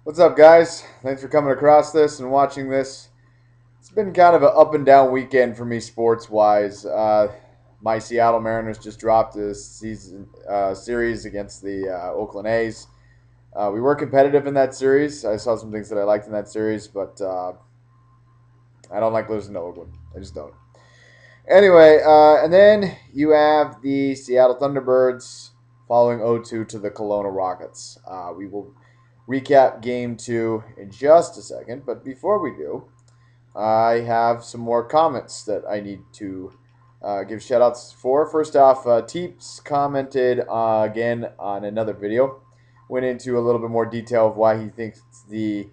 What's up, guys? Thanks for coming across this and watching this. It's been kind of an up and down weekend for me, sports wise. My Seattle Mariners just dropped a season series against the Oakland A's. We were competitive in that series. I saw some things that I liked in that series, but I don't like losing to Oakland. I just don't. Anyway, and then you have the Seattle Thunderbirds following 0-2 to the Kelowna Rockets. We will recap game two in just a second, but before we do, I have some more comments that I need to give shout outs for. First off, Teeps commented again on another video, went into a little bit more detail of why he thinks the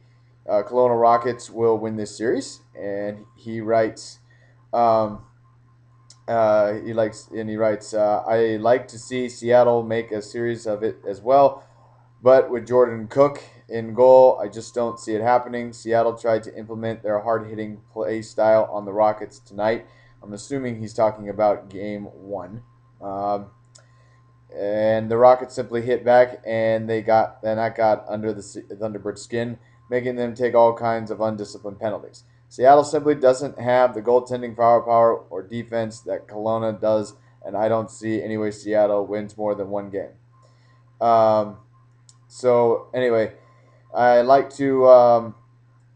Kelowna Rockets will win this series, and he writes. He writes, I like to see Seattle make a series of it as well, but with Jordan Cook in goal, I just don't see it happening. Seattle tried to implement their hard-hitting play style on the Rockets tonight. I'm assuming he's talking about game one. Um, and the Rockets simply hit back, and that got under the Thunderbird skin, making them take all kinds of undisciplined penalties. Seattle simply doesn't have the goaltending firepower or defense that Kelowna does, and I don't see any way Seattle wins more than one game. Um, so anyway, I like to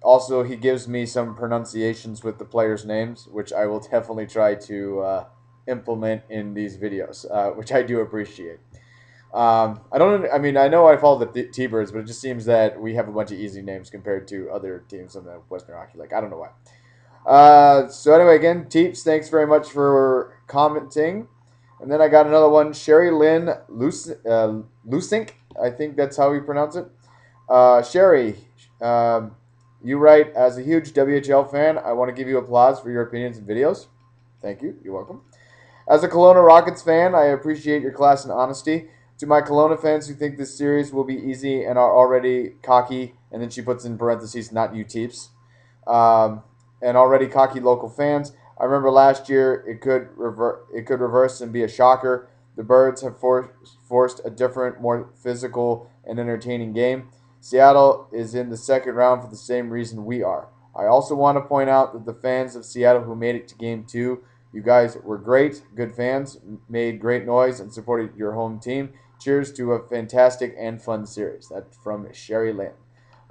also he gives me some pronunciations with the players' names, which I will definitely try to implement in these videos, which I do appreciate. I don't. I mean, I know I follow the T-Birds, but it just seems that we have a bunch of easy names compared to other teams in the Western Hockey League. I don't know why. So anyway, again, Teeps, thanks very much for commenting. And then I got another one, Sherry Lynn Lusink. I think that's how we pronounce it. Sherry, you write, as a huge WHL fan, I want to give you applause for your opinions and videos. Thank you. You're welcome. As a Kelowna Rockets fan, I appreciate your class and honesty. To my Kelowna fans who think this series will be easy and are already cocky, and then she puts in parentheses, not you Teeps, um, and already cocky local fans, I remember last year it could reverse and be a shocker. The Birds have forced a different, more physical and entertaining game. Seattle is in the second round for the same reason we are. I also want to point out that the fans of Seattle who made it to game two, you guys were great, good fans, made great noise, and supported your home team. Cheers to a fantastic and fun series. That's from Sherry Lynn.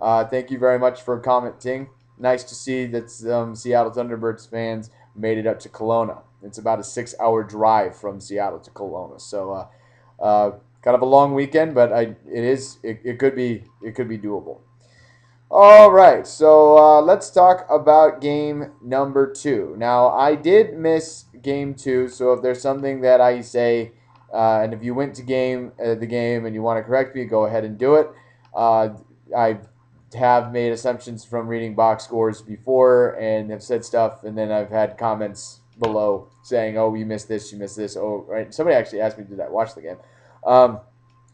Thank you very much for commenting. Nice to see that some Seattle Thunderbirds fans made it up to Kelowna. It's about a 6-hour drive from Seattle to Kelowna. So, kind of a long weekend, but it could be doable. All right, so let's talk about game number two. Now, I did miss game two, so if there's something that I say, and if you went to the game and you want to correct me, go ahead and do it. I have made assumptions from reading box scores before and have said stuff, and then I've had comments below saying, "Oh, you missed this, you missed this." Oh, right. Somebody actually asked me, "Did I watch the game?" Um,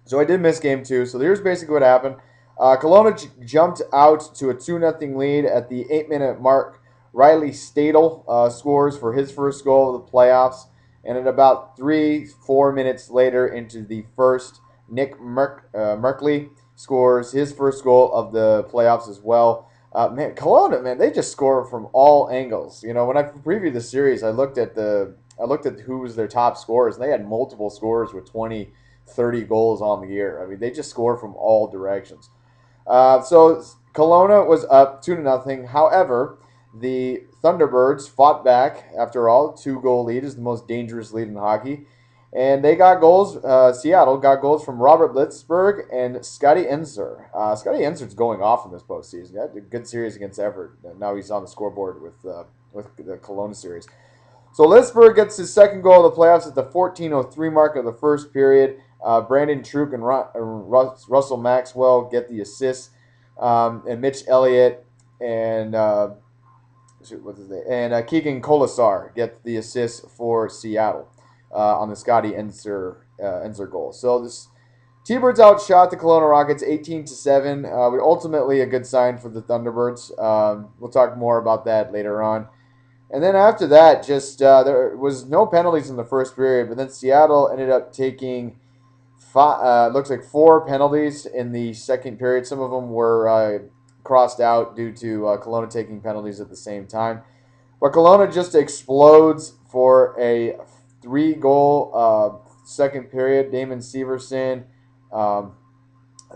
so I did miss game two. So here's basically what happened. Kelowna jumped out to a 2-0 lead at the 8-minute mark. Riley Stadel scores for his first goal of the playoffs. And at about 4 minutes later into the first, Nick Merkley scores his first goal of the playoffs as well. Man, Kelowna, man, they just score from all angles. You know, when I previewed the series, I looked at who was their top scorers, and they had multiple scorers with 20, 30 goals on the year. I mean, they just score from all directions. So Kelowna was up 2-0. However, the Thunderbirds fought back. After all, 2-goal lead is the most dangerous lead in hockey. And they got goals. Seattle got goals from Robert Blitzberg and Scotty Enzer. Scotty Enzer's going off in this postseason. He had a good series against Everett. And now he's on the scoreboard with the Kelowna series. So Blitzberg gets his second goal of the playoffs at the 14:03 mark of the first period. Brandon Truk and Russell Maxwell get the assists, and Mitch Elliott and what's his name? And Keegan Colasar get the assists for Seattle on the Scotty Enzer goal. So this T-Birds outshot the Kelowna Rockets 18-7. Ultimately a good sign for the Thunderbirds. We'll talk more about that later on. And then after that, just there was no penalties in the first period, but then Seattle ended up taking looks like 4 penalties in the second period. Some of them were crossed out due to Kelowna taking penalties at the same time. But Kelowna just explodes for a 3-goal second period. Damon Severson. Um,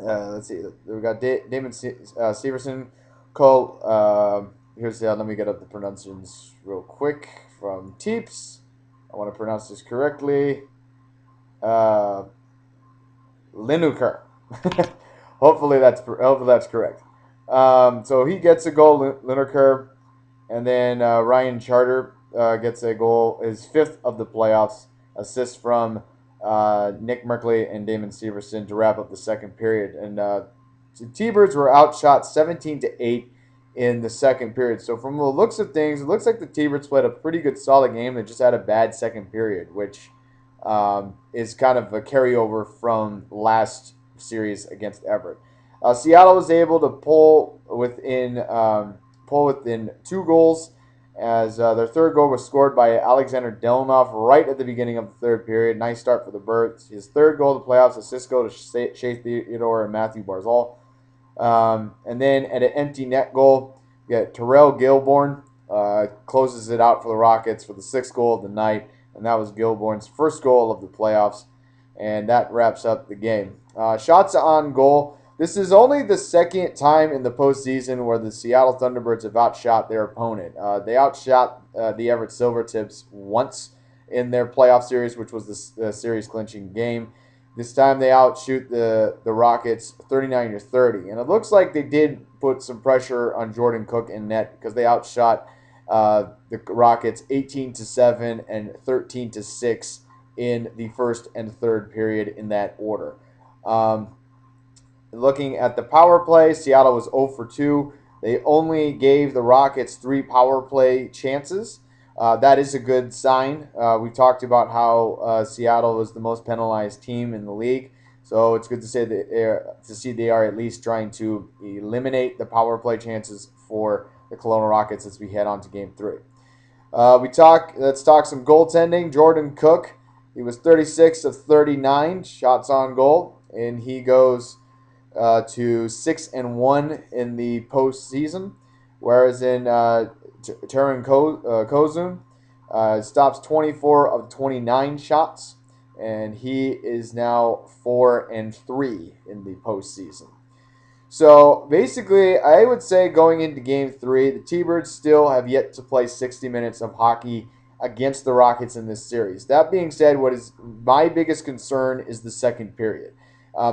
let's see. We got Damon Severson. Cole. Here's let me get up the pronunciations real quick from Teeps. I want to pronounce this correctly. Uh, Lineker. Hopefully that's correct. So he gets a goal, Lineker, and then Ryan Charter gets a goal, his fifth of the playoffs, assist from Nick Merkley and Damon Severson to wrap up the second period. And the T-Birds were outshot 17-8 in the second period. So from the looks of things, it looks like the T-Birds played a pretty good, solid game. They just had a bad second period, which is kind of a carryover from last series against Everett. Seattle was able to pull within 2 goals, as their third goal was scored by Alexander Delanoff right at the beginning of the third period. Nice start for the Birds. His third goal of the playoffs, assist go to Shea Theodore and Matthew Barzal. And then at an empty net goal, we got Terrell Gilborn closes it out for the Rockets for the 6th goal of the night, and that was Gilborn's first goal of the playoffs, and that wraps up the game. Shots on goal. This is only the second time in the postseason where the Seattle Thunderbirds have outshot their opponent. They outshot the Everett Silvertips once in their playoff series, which was the series-clinching game. This time they outshoot the Rockets 39-30, and it looks like they did put some pressure on Jordan Cook in net because they outshot the Rockets 18-7 and 13-6 in the first and third period in that order. Looking at the power play, Seattle was 0 for 2. They only gave the Rockets 3 power play chances. That is a good sign. We talked about how Seattle was the most penalized team in the league, so it's good to say that they are at least trying to eliminate the power play chances for the Kelowna Rockets as we head on to Game 3. Let's talk some goaltending. Jordan Cook, he was 36 of 39 shots on goal, and he goes to 6-1 in the postseason, whereas in Taran Kozun stops 24 of 29 shots, and he is now 4-3 in the postseason. So basically, I would say going into Game 3, the T-Birds still have yet to play 60 minutes of hockey against the Rockets in this series. That being said, what is my biggest concern is the second period.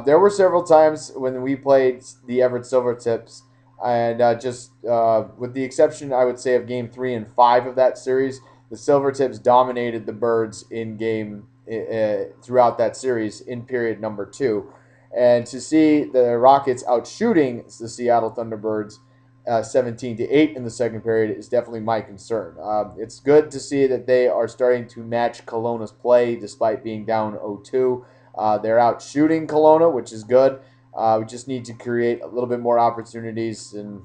There were several times when we played the Everett Silvertips, and with the exception, I would say, of Game 3 and 5 of that series, the Silvertips dominated the Birds throughout that series in period number 2. And to see the Rockets outshooting the Seattle Thunderbirds 17-8 in the second period is definitely my concern. It's good to see that they are starting to match Kelowna's play despite being down 0-2. They're out shooting Kelowna, which is good. We just need to create a little bit more opportunities and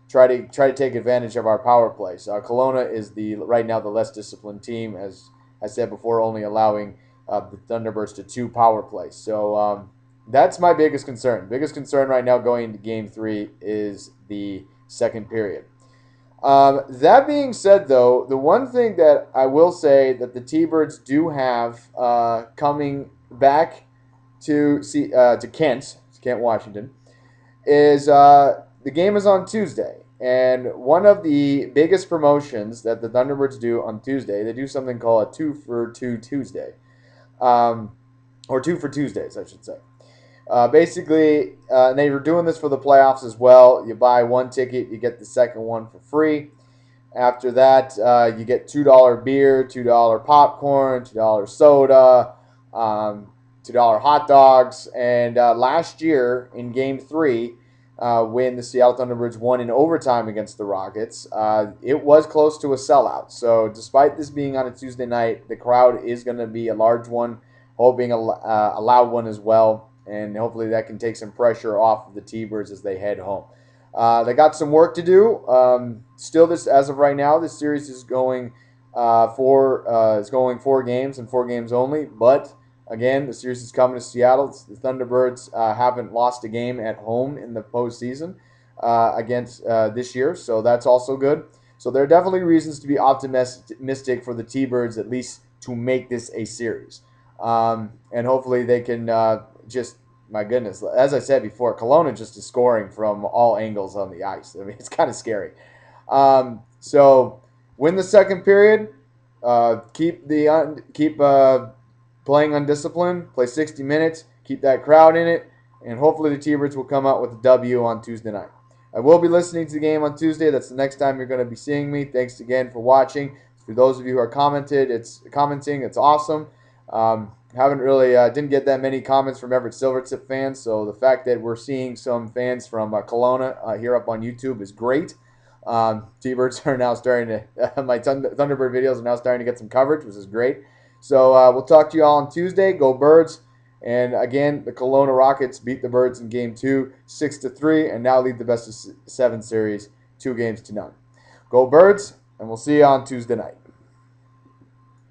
try to take advantage of our power plays. Kelowna is right now the less disciplined team, as I said before, only allowing the Thunderbirds to 2 power plays. So that's my biggest concern. Biggest concern right now going into Game 3 is the second period. That being said, though, the one thing that I will say that the T-Birds do have coming back to Kent, Washington, is the game is on Tuesday. And one of the biggest promotions that the Thunderbirds do on Tuesday, they do something called a 2 for 2 Tuesday. Or 2 for Tuesdays, I should say. Basically, and they were doing this for the playoffs as well. You buy one ticket, you get the second one for free. After that, you get $2 beer, $2 popcorn, $2 soda, $2 hot dogs. And last year in Game 3, when the Seattle Thunderbirds won in overtime against the Rockets, it was close to a sellout. So despite this being on a Tuesday night, the crowd is going to be a large one, hoping a loud one as well. And hopefully that can take some pressure off of the T-Birds as they head home. They got some work to do. As of right now, this series is going 4 games and 4 games only. But again, the series is coming to Seattle. The Thunderbirds haven't lost a game at home in the postseason against this year, so that's also good. So there are definitely reasons to be optimistic for the T-Birds, at least to make this a series. And hopefully they can just, my goodness, as I said before, Kelowna just is scoring from all angles on the ice. I mean, it's kind of scary. So win the second period. Keep playing undisciplined. Play 60 minutes. Keep that crowd in it, and hopefully the T-Birds will come out with a W on Tuesday night. I will be listening to the game on Tuesday. That's the next time you're going to be seeing me. Thanks again for watching. For those of you who are commenting, it's awesome. Haven't really didn't get that many comments from Everett Silvertip fans, so the fact that we're seeing some fans from Kelowna here up on YouTube is great. T-Birds are now starting to my Thunderbird videos are now starting to get some coverage, which is great. So we'll talk to you all on Tuesday. Go Birds! And again, the Kelowna Rockets beat the Birds in Game 2, 6-3, and now lead the best of 7 series, 2-0. Go Birds! And we'll see you on Tuesday night.